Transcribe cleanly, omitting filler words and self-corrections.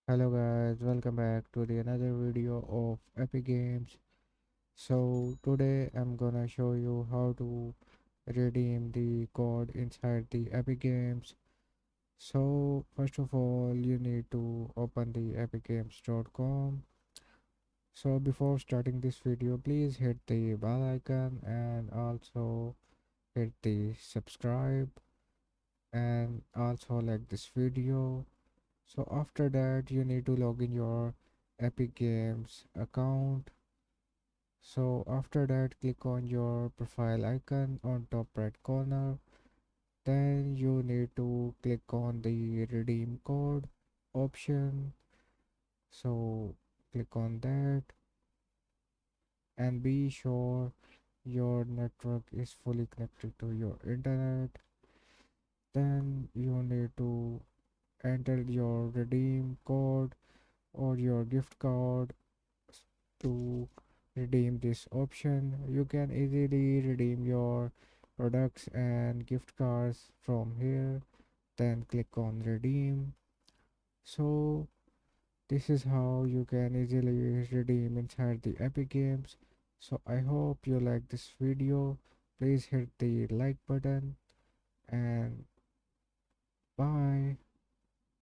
Hello guys, welcome back to the another video of Epic Games. So today I'm gonna show you how to redeem the code inside the Epic Games. So first of all you need to open the epicgames.com. So before starting this video, please hit the bell icon and also hit the subscribe and also like this video. So after that you need to log in your Epic Games account. So after that click on your profile icon on top right corner. Then you need to click on the redeem code option. So click on that and be sure your network is fully connected to your internet. Then you need to enter your redeem code or your gift card to redeem this option. You can easily redeem your products and gift cards from here. Then click on redeem. So this is how you can easily redeem inside the Epic Games. So I hope you like this video. Please hit the like button and bye.